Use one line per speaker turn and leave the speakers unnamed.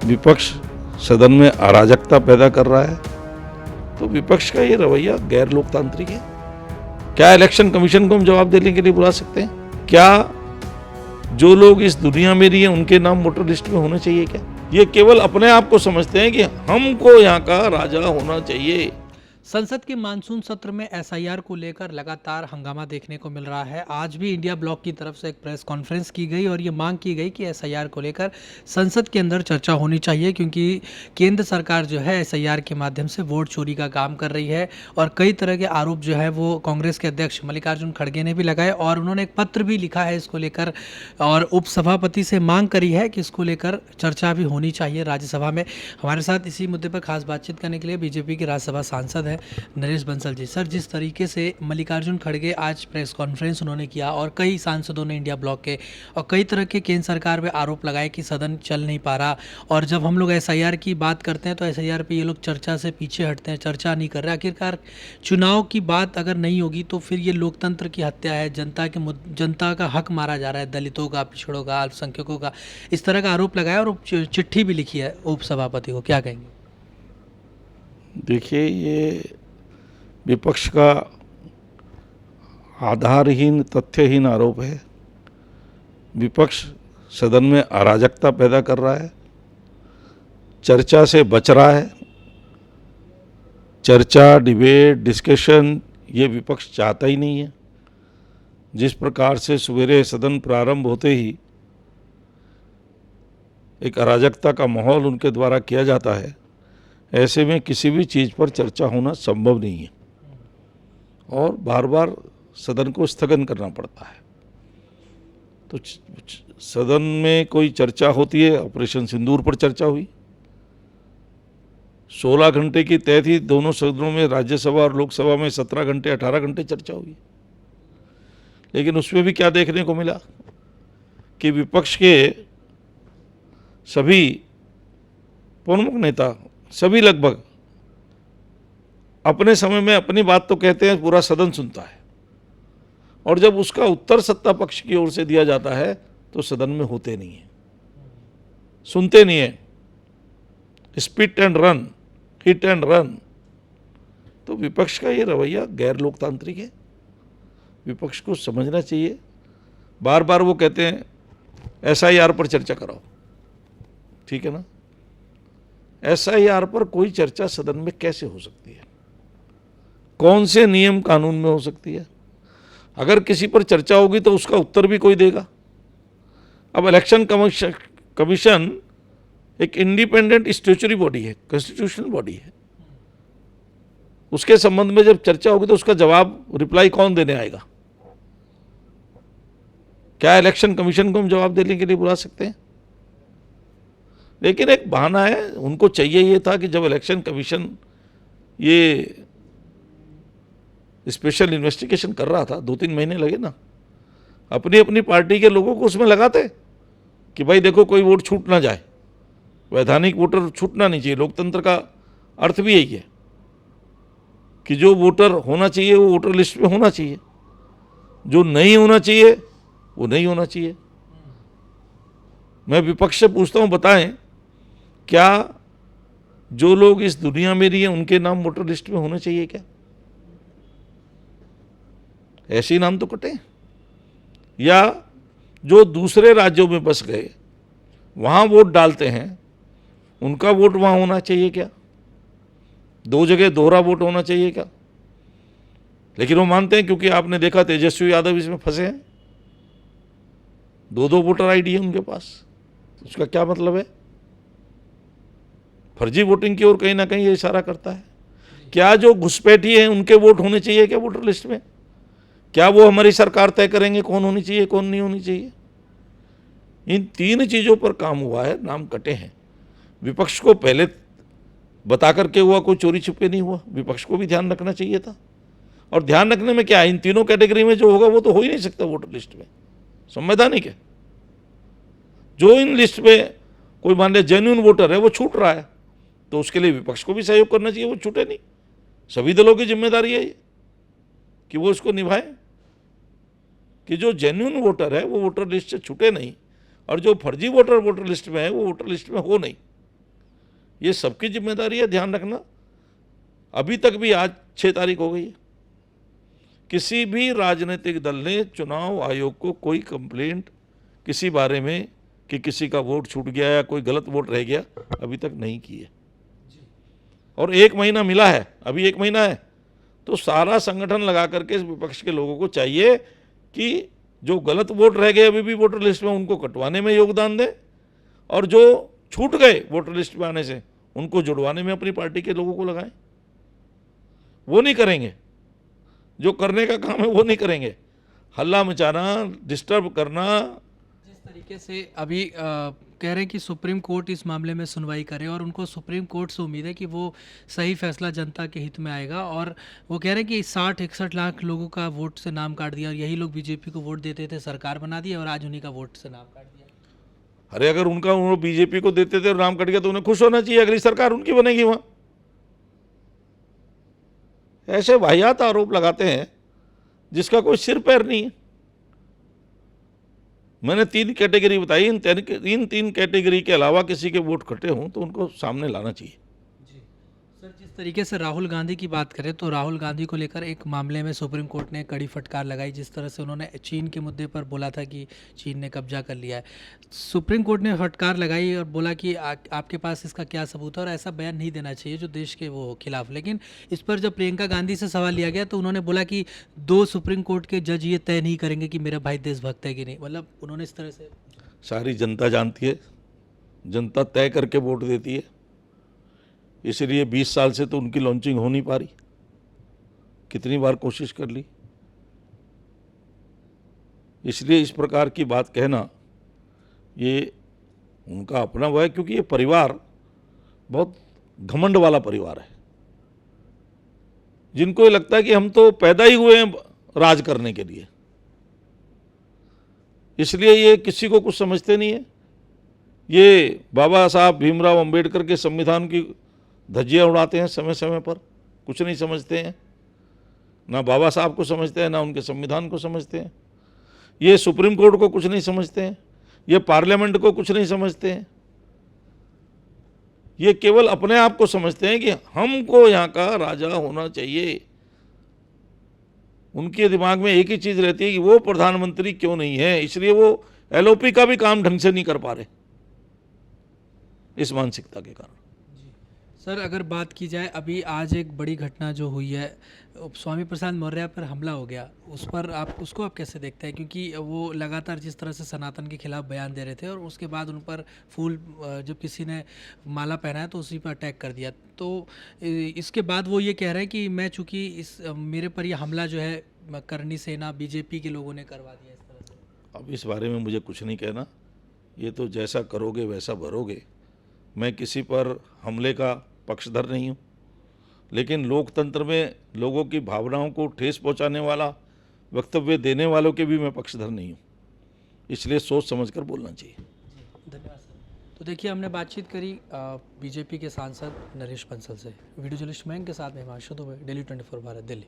विपक्ष सदन में अराजकता पैदा कर रहा है, तो विपक्ष का ये रवैया गैर लोकतांत्रिक है। क्या इलेक्शन कमीशन को हम जवाब देने के लिए बुला सकते हैं? क्या जो लोग इस दुनिया में रही हैं उनके नाम वोटर लिस्ट में होने चाहिए क्या? ये केवल अपने आप को समझते हैं कि हमको यहाँ का राजा होना चाहिए।
संसद के मानसून सत्र में एसआईआर को लेकर लगातार हंगामा देखने को मिल रहा है। आज भी इंडिया ब्लॉक की तरफ से एक प्रेस कॉन्फ्रेंस की गई और ये मांग की गई कि एसआईआर को लेकर संसद के अंदर चर्चा होनी चाहिए, क्योंकि केंद्र सरकार जो है एसआईआर के माध्यम से वोट चोरी का काम कर रही है और कई तरह के आरोप जो है वो कांग्रेस के अध्यक्ष मल्लिकार्जुन खड़गे ने भी लगाए और उन्होंने एक पत्र भी लिखा है इसको लेकर और उपसभापति से मांग करी है कि इसको लेकर चर्चा भी होनी चाहिए राज्यसभा में। हमारे साथ इसी मुद्दे पर खास बातचीत करने के लिए बीजेपी के राज्यसभा सांसद हैं नरेश बंसल जी। सर, जिस तरीके से मल्लिकार्जुन खड़गे आज प्रेस कॉन्फ्रेंस उन्होंने किया और कई सांसदों ने इंडिया ब्लॉक के और कई तरह के केंद्र सरकार पे आरोप लगाए कि सदन चल नहीं पा रहा, और जब हम लोग एसआईआर की बात करते हैं तो एसआईआर पे ये लोग चर्चा से पीछे हटते हैं, चर्चा नहीं कर रहे। आखिरकार चुनाव की बात अगर नहीं होगी तो फिर ये लोकतंत्र की हत्या है, जनता का हक मारा जा रहा है, दलितों का, पिछड़ों का, अल्पसंख्यकों का, इस तरह का आरोप लगाया और चिट्ठी भी लिखी है उपसभापति को। क्या कहेंगे?
देखिए, ये विपक्ष का आधारहीन, तथ्यहीन आरोप है। विपक्ष सदन में अराजकता पैदा कर रहा है, चर्चा से बच रहा है। चर्चा, डिबेट, डिस्कशन ये विपक्ष चाहता ही नहीं है। जिस प्रकार से सवेरे सदन प्रारंभ होते ही एक अराजकता का माहौल उनके द्वारा किया जाता है, ऐसे में किसी भी चीज़ पर चर्चा होना संभव नहीं है और बार बार सदन को स्थगन करना पड़ता है। तो सदन में कोई चर्चा होती है, ऑपरेशन सिंदूर पर चर्चा हुई, 16 घंटे की तय थी दोनों सदनों में, राज्यसभा और लोकसभा में 17 घंटे 18 घंटे चर्चा हुई। लेकिन उसमें भी क्या देखने को मिला कि विपक्ष के सभी प्रमुख नेता, सभी लगभग अपने समय में अपनी बात तो कहते हैं, पूरा सदन सुनता है, और जब उसका उत्तर सत्ता पक्ष की ओर से दिया जाता है तो सदन में होते नहीं है, सुनते नहीं है, spit and run, hit and run. तो विपक्ष का ये रवैया गैर लोकतांत्रिक है। विपक्ष को समझना चाहिए। बार बार वो कहते हैं एसआईआर पर चर्चा कराओ, ठीक है ना? एसआईआर पर कोई चर्चा सदन में कैसे हो सकती है? कौन से नियम कानून में हो सकती है? अगर किसी पर चर्चा होगी तो उसका उत्तर भी कोई देगा। अब इलेक्शन कमीशन एक इंडिपेंडेंट स्टैट्यूटरी बॉडी है, कॉन्स्टिट्यूशनल बॉडी है। उसके संबंध में जब चर्चा होगी तो उसका जवाब, रिप्लाई कौन देने आएगा? क्या इलेक्शन कमीशन को हम जवाब देने के लिए बुला सकते हैं? लेकिन एक बहाना है, उनको चाहिए ये था कि जब इलेक्शन कमीशन ये स्पेशल इन्वेस्टिगेशन कर रहा था, 2-3 महीने लगे ना, अपनी अपनी पार्टी के लोगों को उसमें लगाते कि भाई देखो कोई वोट छूट ना जाए, वैधानिक वोटर छूटना नहीं चाहिए। लोकतंत्र का अर्थ भी यही है कि जो वोटर होना चाहिए वो वोटर लिस्ट में होना चाहिए, जो नहीं होना चाहिए वो नहीं होना चाहिए। मैं विपक्ष से पूछता हूँ, बताएं क्या जो लोग इस दुनिया में रही हैं उनके नाम वोटर लिस्ट में होने चाहिए क्या? ऐसे ही नाम तो कटे। या जो दूसरे राज्यों में बस गए, वहाँ वोट डालते हैं, उनका वोट वहाँ होना चाहिए क्या? 2 जगह दोहरा वोट होना चाहिए क्या? लेकिन वो मानते हैं, क्योंकि आपने देखा तेजस्वी यादव इसमें फंसे हैं, 2-2 वोटर आईडी है उनके पास। उसका क्या मतलब है? फर्जी वोटिंग की ओर कहीं ना कहीं ये इशारा करता है। क्या जो घुसपैठी हैं उनके वोट होने चाहिए क्या वोटर लिस्ट में? क्या वो हमारी सरकार तय करेंगे कौन होनी चाहिए कौन नहीं होनी चाहिए? इन 3 चीज़ों पर काम हुआ है, नाम कटे हैं। विपक्ष को पहले बता करके हुआ, कोई चोरी छुपे नहीं हुआ। विपक्ष को भी ध्यान रखना चाहिए था। और ध्यान रखने में क्या है, इन तीनों कैटेगरी में जो होगा वो तो हो ही नहीं सकता वोटर लिस्ट में, संवैधानिक है। जो इन लिस्ट में कोई मान लिया जेन्युइन वोटर है वो छूट रहा है, तो उसके लिए विपक्ष को भी सहयोग करना चाहिए, वो छूटे नहीं। सभी दलों की जिम्मेदारी है कि वो इसको निभाएं कि जो जेन्युइन वोटर है वो वोटर लिस्ट से छूटे नहीं, और जो फर्जी वोटर वोटर लिस्ट में है वो वोटर लिस्ट में हो नहीं। ये सबकी जिम्मेदारी है ध्यान रखना। अभी तक भी आज 6 तारीख हो गई है, किसी भी राजनीतिक दल ने चुनाव आयोग को कोई कंप्लेंट किसी बारे में कि किसी का वोट छूट गया या कोई गलत वोट रह गया अभी तक नहीं की है। और 1 महीना मिला है, अभी 1 महीना है, तो सारा संगठन लगा करके विपक्ष के लोगों को चाहिए कि जो गलत वोट रह गए अभी भी वोटर लिस्ट में उनको कटवाने में योगदान दें, और जो छूट गए वोटर लिस्ट में आने से उनको जुड़वाने में अपनी पार्टी के लोगों को लगाएं। वो नहीं करेंगे, जो करने का काम है वो नहीं करेंगे। हल्ला मचाना, डिस्टर्ब करना।
जिस तरीके से अभी कह रहे हैं कि सुप्रीम कोर्ट इस मामले में सुनवाई करे और उनको सुप्रीम कोर्ट से उम्मीद है कि वो सही फैसला जनता के हित में आएगा, और वो कह रहे हैं कि 60-61 लाख लोगों का वोट से नाम काट दिया और यही लोग बीजेपी को वोट देते थे, सरकार बना दी और आज उन्हीं का वोट से नाम काट दिया।
अरे अगर उनका उन्होंने बीजेपी को देते थे और नाम कट गया तो उन्हें खुश होना चाहिए, अगली सरकार उनकी बनेगी वहां। ऐसे वाहियात आरोप लगाते हैं जिसका कोई सिर पैर नहीं है। मैंने 3 कैटेगरी बताई, इन 3 कैटेगरी के अलावा किसी के वोट कटे हों तो उनको सामने लाना चाहिए।
जी सर, जिस तरीके से राहुल गांधी की बात करें तो राहुल गांधी को लेकर एक मामले में सुप्रीम कोर्ट ने कड़ी फटकार लगाई, जिस तरह से उन्होंने चीन के मुद्दे पर बोला था कि चीन ने कब्जा कर लिया है। सुप्रीम कोर्ट ने फटकार लगाई और बोला कि आपके पास इसका क्या सबूत है और ऐसा बयान नहीं देना चाहिए जो देश के वो खिलाफ। लेकिन इस पर जब प्रियंका गांधी से सवाल लिया गया तो उन्होंने बोला कि 2 सुप्रीम कोर्ट के जज ये तय नहीं करेंगे कि मेरा भाई देशभक्त है कि नहीं। मतलब उन्होंने इस तरह से,
सारी जनता जानती है, जनता तय करके वोट देती है, इसलिए 20 साल से तो उनकी लॉन्चिंग हो नहीं पा रही। कितनी बार कोशिश कर ली, इसलिए इस प्रकार की बात कहना ये उनका अपना वो है, क्योंकि ये परिवार बहुत घमंड वाला परिवार है, जिनको ये लगता है कि हम तो पैदा ही हुए हैं राज करने के लिए, इसलिए ये किसी को कुछ समझते नहीं है। ये बाबा साहब भीमराव अंबेडकर के संविधान की धज्जियां उड़ाते हैं समय समय पर, कुछ नहीं समझते हैं, ना बाबा साहब को समझते हैं ना उनके संविधान को समझते हैं। ये सुप्रीम कोर्ट को कुछ नहीं समझते हैं, ये पार्लियामेंट को कुछ नहीं समझते हैं। ये केवल अपने आप को समझते हैं कि हमको यहाँ का राजा होना चाहिए। उनके दिमाग में एक ही चीज रहती है कि वो प्रधानमंत्री क्यों नहीं है, इसलिए वो एलओपी का भी काम ढंग से नहीं कर पा रहे इस मानसिकता के कारण।
सर अगर बात की जाए, अभी आज एक बड़ी घटना जो हुई है, स्वामी प्रसाद मौर्य पर हमला हो गया, उस पर उसको आप कैसे देखते हैं? क्योंकि वो लगातार जिस तरह से सनातन के खिलाफ बयान दे रहे थे और उसके बाद उन पर फूल, जब किसी ने माला पहनाया तो उसी पर अटैक कर दिया, तो इसके बाद वो ये कह रहे हैं कि मैं चूँकि मेरे पर ये हमला जो है करनी सेना बीजेपी के लोगों ने करवा दिया, इस तरह से।
अब इस बारे में मुझे कुछ नहीं कहना, ये तो जैसा करोगे वैसा भरोगे। मैं किसी पर हमले का पक्षधर नहीं हूँ, लेकिन लोकतंत्र में लोगों की भावनाओं को ठेस पहुँचाने वाला वक्तव्य देने वालों के भी मैं पक्षधर नहीं हूँ, इसलिए सोच समझकर बोलना चाहिए।
धन्यवाद सर। तो देखिए, हमने बातचीत करी बीजेपी के सांसद नरेश बंसल से। वीडियो जर्नलिस्ट मयंक के साथ में हिमांशु दुबे, डेली 24 भारत, दिल्ली।